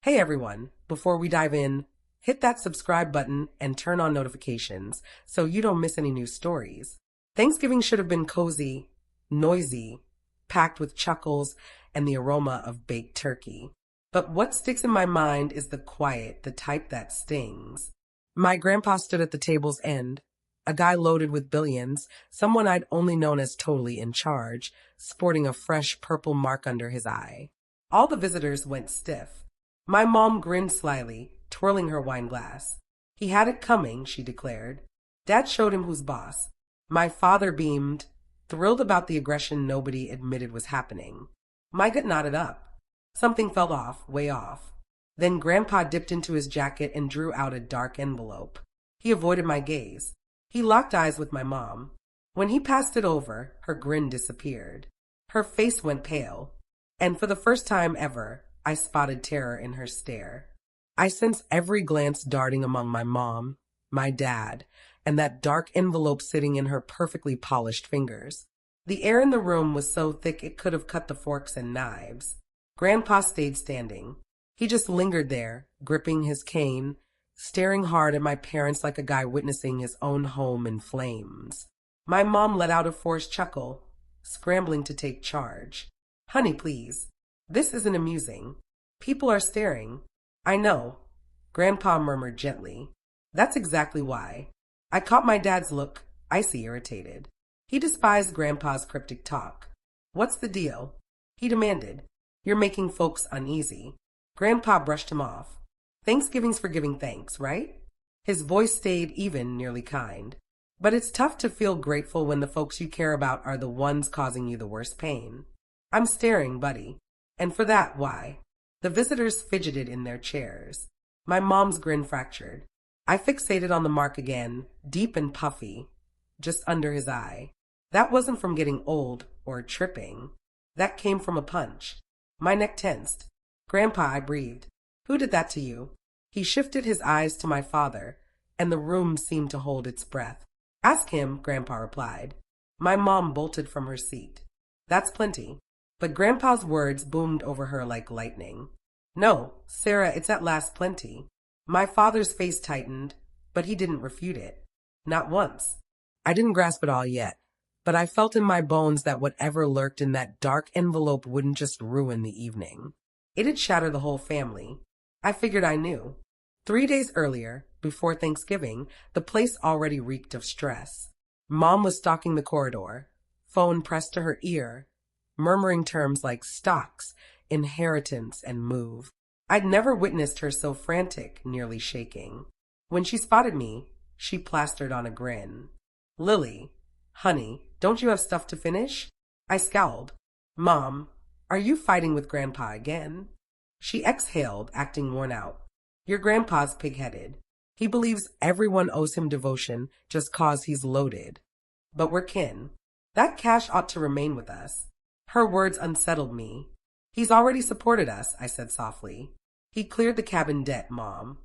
Hey everyone, before we dive in, hit that subscribe button and turn on notifications so you don't miss any new stories. Thanksgiving should have been cozy, noisy, packed with chuckles and the aroma of baked turkey. But what sticks in my mind is the quiet, the type that stings. My grandpa stood at the table's end, a guy loaded with billions, someone I'd only known as totally in charge, sporting a fresh purple mark under his eye. All the visitors went stiff. My mom grinned slyly, twirling her wine glass. He had it coming, she declared. Dad showed him who's boss. My father beamed, thrilled about the aggression nobody admitted was happening. My gut nodded up. Something felt off, way off. Then Grandpa dipped into his jacket and drew out a dark envelope. He avoided my gaze. He locked eyes with my mom. When he passed it over, her grin disappeared. Her face went pale, and for the first time ever, I spotted terror in her stare. I sensed every glance darting among my mom, my dad, and that dark envelope sitting in her perfectly polished fingers. The air in the room was so thick it could have cut the forks and knives. Grandpa stayed standing. He just lingered there, gripping his cane, staring hard at my parents like a guy witnessing his own home in flames. My mom let out a forced chuckle, scrambling to take charge. Honey, please. This isn't amusing. People are staring. I know, Grandpa murmured gently. That's exactly why. I caught my dad's look, icy irritated. He despised Grandpa's cryptic talk. What's the deal? He demanded. You're making folks uneasy. Grandpa brushed him off. Thanksgiving's for giving thanks, right? His voice stayed even, nearly kind. But it's tough to feel grateful when the folks you care about are the ones causing you the worst pain. I'm staring, buddy. And for that, why? The visitors fidgeted in their chairs. My mom's grin fractured. I fixated on the mark again, deep and puffy, just under his eye. That wasn't from getting old or tripping. That came from a punch. My neck tensed. Grandpa, I breathed. Who did that to you? He shifted his eyes to my father, and the room seemed to hold its breath. Ask him, Grandpa replied. My mom bolted from her seat. That's plenty. But Grandpa's words boomed over her like lightning. No, Sarah, it's at last plenty. My father's face tightened, but he didn't refute it. Not once. I didn't grasp it all yet, but I felt in my bones that whatever lurked in that dark envelope wouldn't just ruin the evening. It'd shatter the whole family. I figured I knew. 3 days earlier, before Thanksgiving, the place already reeked of stress. Mom was stalking the corridor, phone pressed to her ear, murmuring terms like stocks, inheritance, and move. I'd never witnessed her so frantic, nearly shaking. When she spotted me, she plastered on a grin. Lily, honey, don't you have stuff to finish? I scowled. Mom, are you fighting with Grandpa again? She exhaled, acting worn out. Your grandpa's pig-headed. He believes everyone owes him devotion just 'cause he's loaded. But we're kin. That cash ought to remain with us. Her words unsettled me. He's already supported us, I said softly. He cleared the cabin debt, Mom.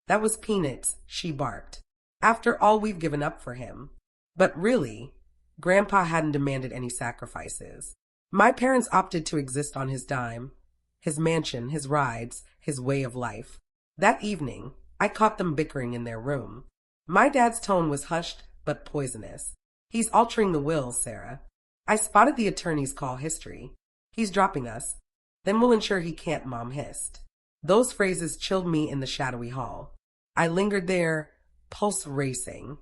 That was peanuts, she barked. After all we've given up for him. But really, Grandpa hadn't demanded any sacrifices. My parents opted to exist on his dime. His mansion, his rides, his way of life. That evening, I caught them bickering in their room. My dad's tone was hushed but poisonous. He's altering the will, Sarah. I spotted the attorney's call history. He's dropping us. Then we'll ensure he can't, Mom hissed. Those phrases chilled me in the shadowy hall. I lingered there, pulse racing,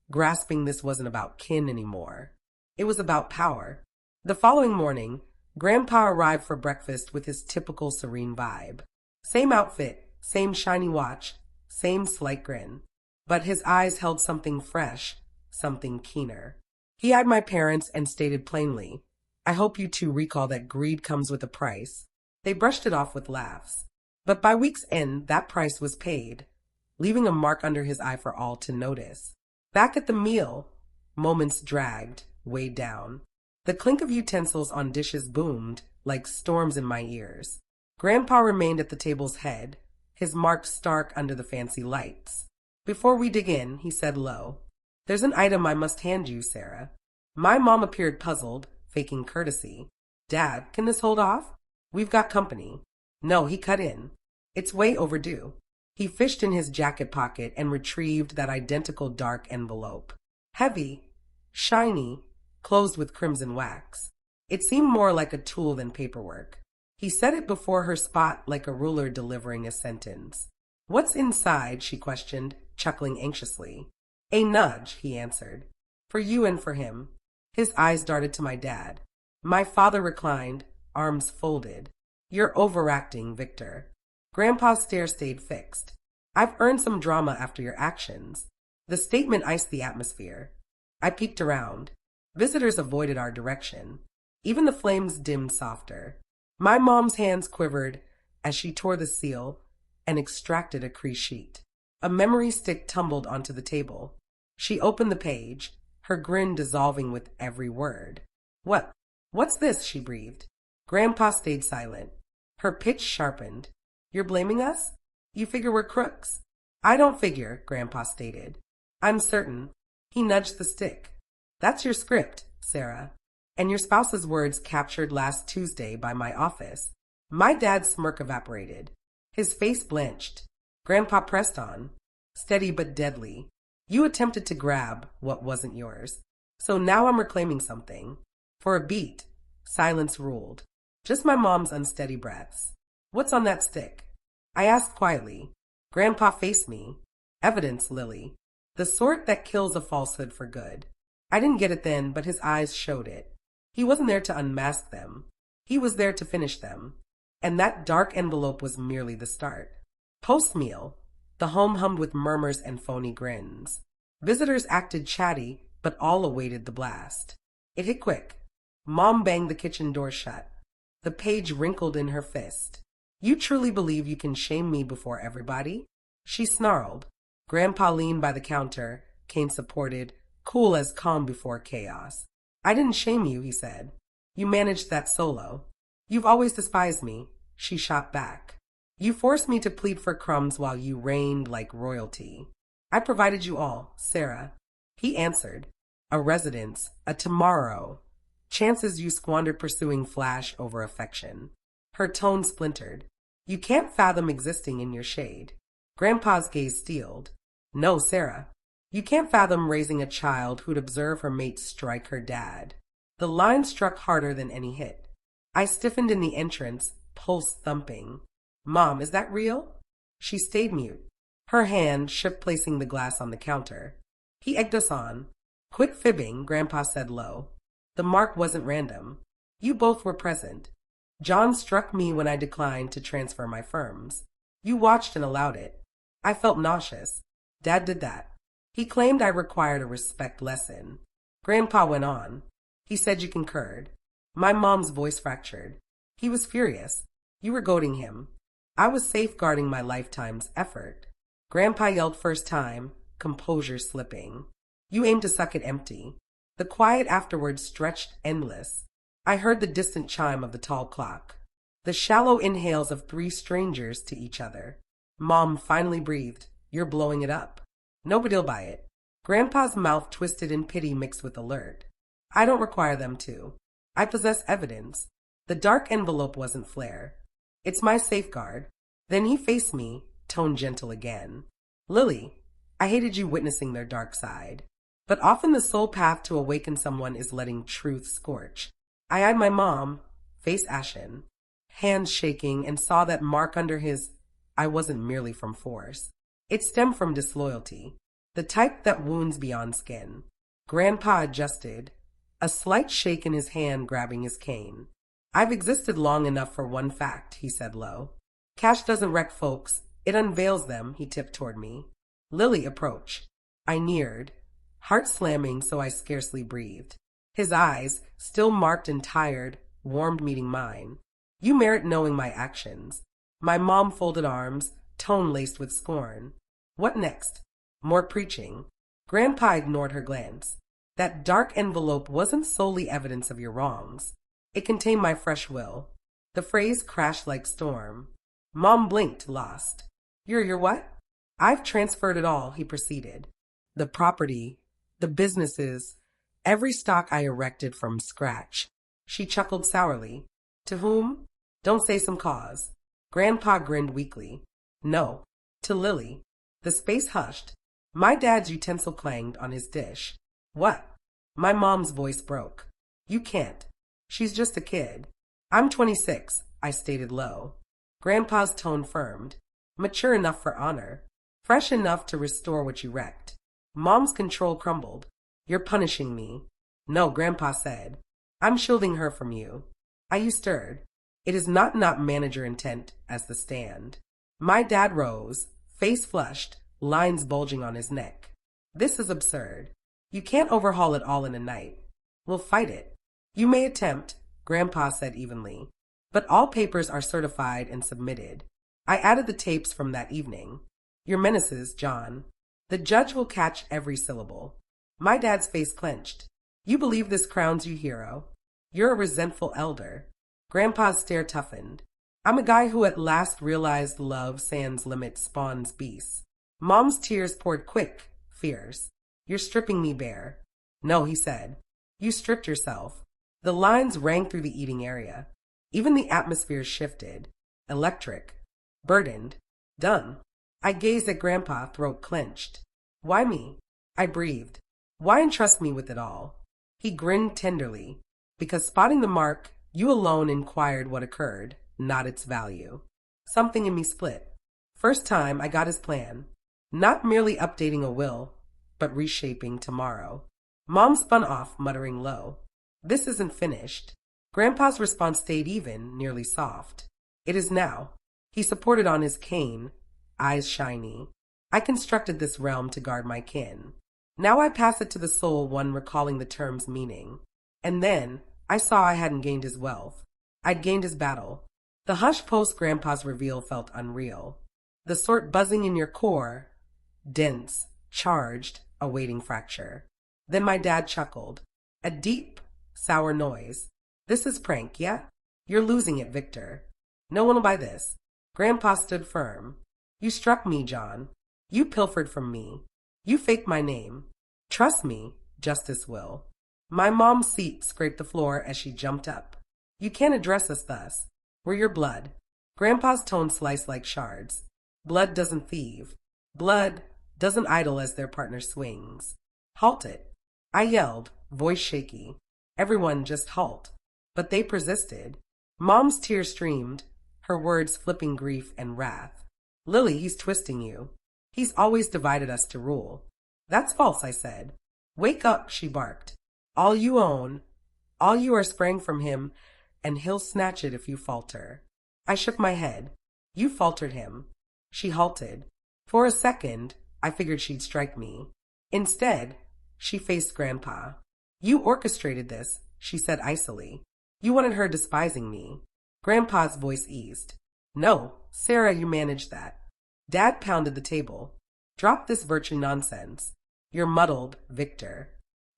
grasping this wasn't about kin anymore. It was about power. The following morning, Grandpa arrived for breakfast with his typical serene vibe. Same outfit, same shiny watch, same slight grin. But his eyes held something fresh, something keener. He eyed my parents and stated plainly, I hope you two recall that greed comes with a price. They brushed it off with laughs. But by week's end, that price was paid, leaving a mark under his eye for all to notice. Back at the meal, moments dragged, weighed down. The clink of utensils on dishes boomed like storms in my ears. Grandpa remained at the table's head, his mark stark under the fancy lights. Before we dig in, he said low, There's an item I must hand you, Sarah. My mom appeared puzzled, faking courtesy. Dad, can this hold off? We've got company. No, he cut in. It's way overdue. He fished in his jacket pocket and retrieved that identical dark envelope. Heavy, shiny, closed with crimson wax. It seemed more like a tool than paperwork. He set it before her spot like a ruler delivering a sentence. "What's inside?" she questioned, chuckling anxiously. "A nudge," he answered. "For you and for him." His eyes darted to my dad. My father reclined, arms folded. "You're overacting, Victor." Grandpa's stare stayed fixed. "I've earned some drama after your actions." The statement iced the atmosphere. I peeked around. Visitors avoided our direction. Even the flames dimmed softer. My mom's hands quivered as she tore the seal and extracted a crease sheet. A memory stick tumbled onto the table. She opened the page, her grin dissolving with every word. What's this?" she breathed. Grandpa stayed silent. Her pitch sharpened. "You're blaming us? You figure we're crooks?" "I don't figure," Grandpa stated. "I'm certain." He nudged the stick. "That's your script, Sarah. And your spouse's words captured last Tuesday by my office." My dad's smirk evaporated. His face blanched. Grandpa pressed on, steady but deadly. "You attempted to grab what wasn't yours. So now I'm reclaiming something." For a beat, silence ruled. Just my mom's unsteady breaths. "What's on that stick?" I asked quietly. Grandpa faced me. "Evidence, Lily. The sort that kills a falsehood for good." I didn't get it then, but his eyes showed it. He wasn't there to unmask them. He was there to finish them. And that dark envelope was merely the start. Post-meal, the home hummed with murmurs and phony grins. Visitors acted chatty, but all awaited the blast. It hit quick. Mom banged the kitchen door shut. The page wrinkled in her fist. "You truly believe you can shame me before everybody?" She snarled. Grandpa leaned by the counter, cane supported, cool as calm before chaos. "I didn't shame you," he said. "You managed that solo." "You've always despised me," she shot back. "You forced me to plead for crumbs while you reigned like royalty." "I provided you all, Sarah." He answered. "A residence, a tomorrow. Chances you squandered pursuing flash over affection." Her tone splintered. "You can't fathom existing in your shade." Grandpa's gaze steeled. "No, Sarah. You can't fathom raising a child who'd observe her mate strike her dad." The line struck harder than any hit. I stiffened in the entrance, pulse thumping. "Mom, is that real?" She stayed mute. Her hand shook, placing the glass on the counter. He egged us on. "Quit fibbing," Grandpa said low. "The mark wasn't random. You both were present. John struck me when I declined to transfer my firms. You watched and allowed it. I felt nauseous. Dad did that. He claimed I required a respect lesson." Grandpa went on. He said you concurred. My mom's voice fractured. He was furious. "You were goading him." I was safeguarding my lifetime's effort. Grandpa yelled first time, composure slipping. "You aim to suck it empty." The quiet afterwards stretched endless. I heard the distant chime of the tall clock. The shallow inhales of three strangers to each other. Mom finally breathed. "You're blowing it up." "Nobody'll buy it." Grandpa's mouth twisted in pity mixed with alert. "I don't require them to. I possess evidence." The dark envelope wasn't flare. "It's my safeguard." Then he faced me, tone gentle again. "Lily, I hated you witnessing their dark side. But often the sole path to awaken someone is letting truth scorch." I eyed my mom, face ashen, hands shaking, and saw that mark under his I wasn't merely from force. It stemmed from disloyalty, the type that wounds beyond skin. Grandpa adjusted, a slight shake in his hand grabbing his cane. "I've existed long enough for one fact," he said low. "Cash doesn't wreck folks, it unveils them." He tipped toward me. "Lily, approach." I neared, heart slamming so I scarcely breathed. His eyes, still marked and tired, warmed meeting mine. "You merit knowing my actions." My mom folded arms, tone laced with scorn. "What next?" "More preaching." Grandpa ignored her glance. "That dark envelope wasn't solely evidence of your wrongs. It contained my fresh will." The phrase crashed like storm. Mom blinked, lost. You're what?" "I've transferred it all," he proceeded. "The property, the businesses, every stock I erected from scratch." She chuckled sourly. "To whom?" "Don't say some cause." Grandpa grinned weakly. No. To Lily. The space hushed. My dad's utensil clanged on his dish. What? My mom's voice broke. You can't. She's just a kid. I'm 26, I stated low. Grandpa's tone firmed. Mature enough for honor. Fresh enough to restore what you wrecked. Mom's control crumbled. You're punishing me. No, Grandpa said. I'm shielding her from you. You stirred. It is not manager intent as the stand. My dad rose, face flushed, lines bulging on his neck. This is absurd. You can't overhaul it all in a night. We'll fight it. You may attempt, Grandpa said evenly, but all papers are certified and submitted. I added the tapes from that evening. Your menaces, John. The judge will catch every syllable. My dad's face clenched. You believe this crowns you hero? You're a resentful elder. Grandpa's stare toughened. I'm a guy who at last realized love sans limit spawns beasts. Mom's tears poured quick, fierce. You're stripping me bare. No, he said. You stripped yourself. The lines rang through the eating area. Even the atmosphere shifted. Electric. Burdened. Done. I gazed at Grandpa, throat clenched. Why me? I breathed. Why entrust me with it all? He grinned tenderly. Because spotting the mark, you alone inquired what occurred, not its value. Something in me split. First time I got his plan. Not merely updating a will, but reshaping tomorrow. Mom spun off, muttering low. This isn't finished. Grandpa's response stayed even, nearly soft. It is now. He supported on his cane, eyes shiny. I constructed this realm to guard my kin. Now I pass it to the soul one recalling the term's meaning. And then, I saw I hadn't gained his wealth. I'd gained his battle. The hush post Grandpa's reveal felt unreal. The sort buzzing in your core, dense, charged, awaiting fracture. Then my dad chuckled. A deep, sour noise. This is prank, yeah? You're losing it, Victor. No one will buy this. Grandpa stood firm. You struck me, John. You pilfered from me. You faked my name. Trust me, justice will. My mom's seat scraped the floor as she jumped up. You can't address us thus. We're your blood. Grandpa's tone sliced like shards. Blood doesn't thieve. Blood doesn't idle as their partner swings. Halt it. I yelled, voice shaky. Everyone just halt. But they persisted. Mom's tears streamed, her words flipping grief and wrath. Lily, he's twisting you. He's always divided us to rule. That's false, I said. Wake up, she barked. All you own, all you are sprang from him, and he'll snatch it if you falter. I shook my head. You faltered him. She halted. For a second, I figured she'd strike me. Instead, she faced Grandpa. You orchestrated this, she said icily. You wanted her despising me. Grandpa's voice eased. No, Sarah, you managed that. Dad pounded the table. Drop this virtue nonsense. You're muddled, Victor.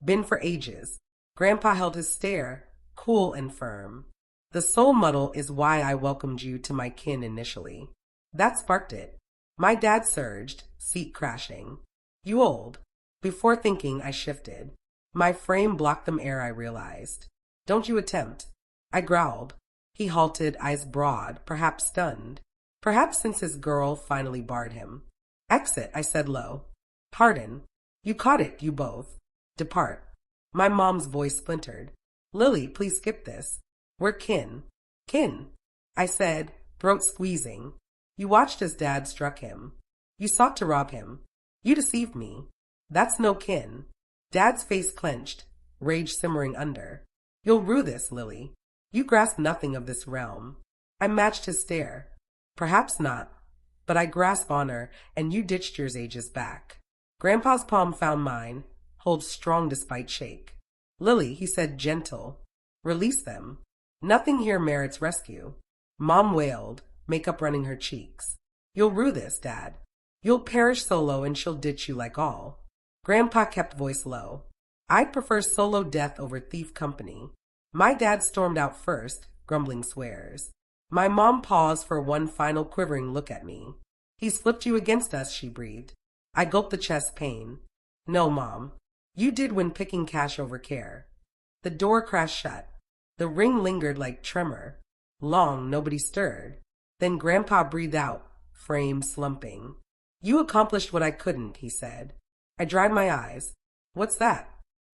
Been for ages. Grandpa held his stare, cool and firm. The soul muddle is why I welcomed you to my kin initially. That sparked it. My dad surged, seat crashing. You old. Before thinking, I shifted. My frame blocked them ere I realized. Don't you attempt. I growled. He halted, eyes broad, perhaps stunned. Perhaps since his girl finally barred him. Exit, I said low. Pardon. You caught it, you both. Depart. My mom's voice splintered. Lily, please skip this. We're kin. Kin, I said, throat squeezing. You watched as Dad struck him. You sought to rob him. You deceived me. That's no kin. Dad's face clenched, rage simmering under. You'll rue this, Lily. You grasp nothing of this realm. I matched his stare. Perhaps not, but I grasp honor, and you ditched yours ages back. Grandpa's palm found mine, hold strong despite shake. Lily, he said gentle, release them. Nothing here merits rescue. Mom wailed, makeup running her cheeks. You'll rue this, Dad. You'll perish solo and she'll ditch you like all. Grandpa kept voice low. I'd prefer solo death over thief company. My dad stormed out first, grumbling swears. My mom paused for one final quivering look at me. He's flipped you against us, she breathed. I gulped the chest pain. No, Mom. You did when picking cash over care. The door crashed shut. The ring lingered like tremor. Long, nobody stirred. Then Grandpa breathed out, frame slumping. You accomplished what I couldn't, he said. I dried my eyes. What's that?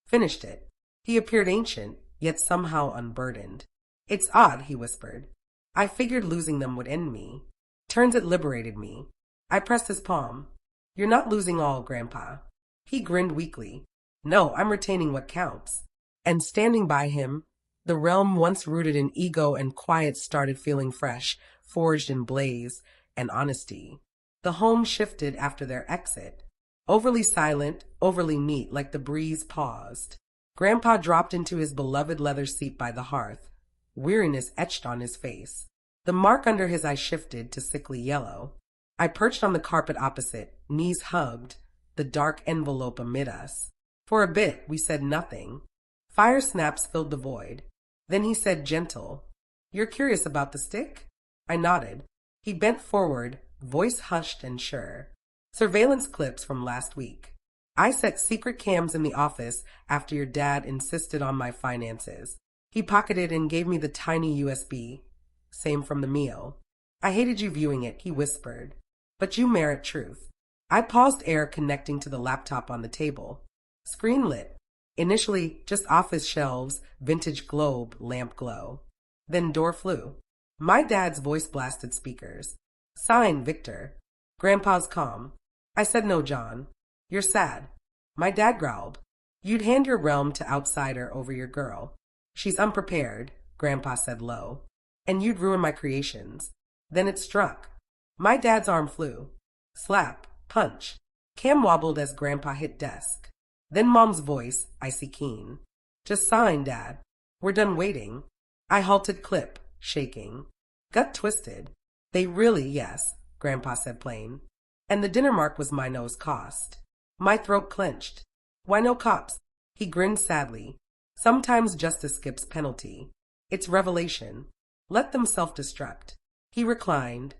Finished it. He appeared ancient, yet somehow unburdened. It's odd, he whispered. I figured losing them would end me. Turns it liberated me. I pressed his palm. You're not losing all, Grandpa. He grinned weakly. No, I'm retaining what counts. And standing by him, the realm once rooted in ego and quiet started feeling fresh, forged in blaze and honesty. The home shifted after their exit. Overly silent, overly neat, like the breeze paused. Grandpa dropped into his beloved leather seat by the hearth, weariness etched on his face. The mark under his eye shifted to sickly yellow. I perched on the carpet opposite, knees hugged, the dark envelope amid us. For a bit, we said nothing. Fire snaps filled the void. Then he said gentle, You're curious about the stick? I nodded. He bent forward, voice hushed and sure. Surveillance clips from last week. I set secret cams in the office after your dad insisted on my finances. He pocketed and gave me the tiny USB. Same from the meal. I hated you viewing it, he whispered. But you merit truth. I paused air connecting to the laptop on the table. Screen lit. Initially, just office shelves, vintage globe, lamp glow. Then door flew. My dad's voice blasted speakers. Sign, Victor. Grandpa's calm. I said no, John. You're sad. My dad growled. You'd hand your realm to outsider over your girl. She's unprepared, Grandpa said low. And you'd ruin my creations. Then it struck. My dad's arm flew. Slap, punch. Cam wobbled as Grandpa hit desk. Then Mom's voice, icy keen. Just sign, Dad. We're done waiting. I halted clip, shaking. Gut twisted. They really, yes, Grandpa said plain. And the dinner mark was my nose cost. My throat clenched. Why no cops? He grinned sadly. Sometimes justice skips penalty. It's revelation. Let them self-destruct. He reclined,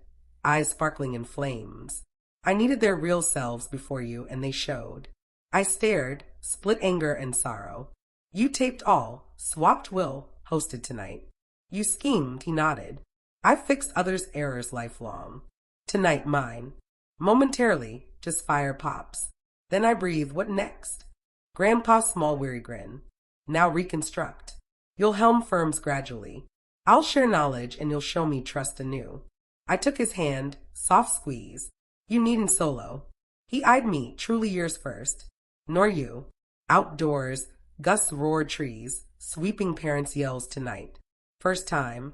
eyes sparkling in flames. I needed their real selves before you, and they showed. I stared, split anger and sorrow. You taped all, swapped will, hosted tonight. You schemed, he nodded. I fixed others' errors lifelong. Tonight mine. Momentarily, just fire pops. Then I breathe, what next? Grandpa's small weary grin. Now reconstruct. You'll helm firms gradually. I'll share knowledge and you'll show me trust anew. I took his hand, soft squeeze. You needn't solo. He eyed me, truly yours first. Nor you. Outdoors, gusts roared trees, sweeping parents' yells tonight. First time.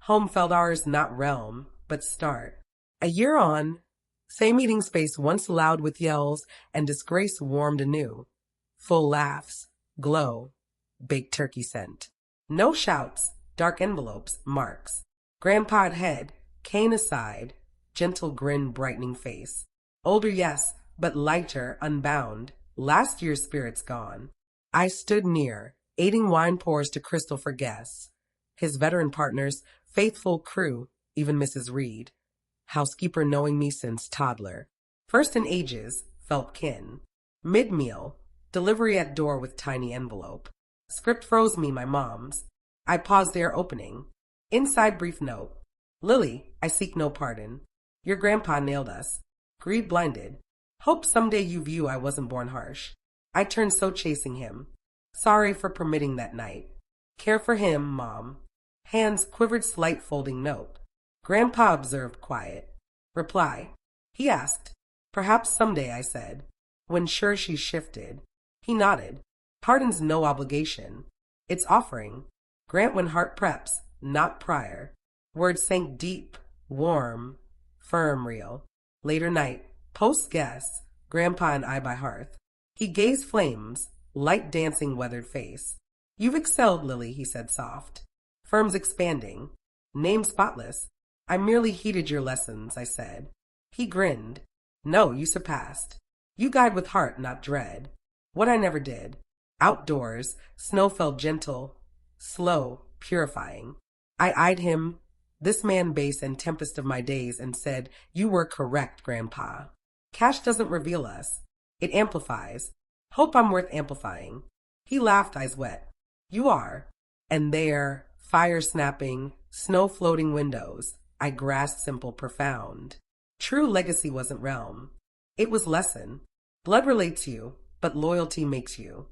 Home felt ours not realm, but start. A year on, same eating space once loud with yells, and disgrace warmed anew. Full laughs, glow, baked turkey scent. No shouts, dark envelopes, marks. Grandpa head, cane aside, gentle grin brightening face. Older, yes, but lighter, unbound. Last year's spirit's gone. I stood near, aiding wine pours to Crystal for guests. His veteran partners, faithful crew, even Mrs. Reed. Housekeeper knowing me since toddler. First in ages, felt kin. Mid-meal, delivery at door with tiny envelope. Script froze me, my mom's. I paused there opening. Inside brief note. Lily, I seek no pardon. Your grandpa nailed us. Greed blinded. Hope someday you view I wasn't born harsh. I turned so chasing him. Sorry for permitting that night. Care for him, Mom. Hands quivered slight folding note. Grandpa observed quiet. Reply. He asked. Perhaps someday, I said. When sure she shifted. He nodded. Pardon's no obligation. It's offering. Grant when heart preps, not prior. Words sank deep, warm, firm real. Later night, post guests, Grandpa and I by hearth. He gazed flames, light dancing weathered face. You've excelled, Lily, he said soft. Firms expanding. Name spotless. I merely heeded your lessons, I said. He grinned. No, you surpassed. You guide with heart, not dread. What I never did. Outdoors, snow fell gentle, slow, purifying. I eyed him, this man base and tempest of my days, and said, You were correct, Grandpa. Cash doesn't reveal us. It amplifies. Hope I'm worth amplifying. He laughed, eyes wet. You are. And there, fire snapping, snow floating windows. I grasped simple, profound. True legacy wasn't realm. It was lesson. Blood relates you, but loyalty makes you.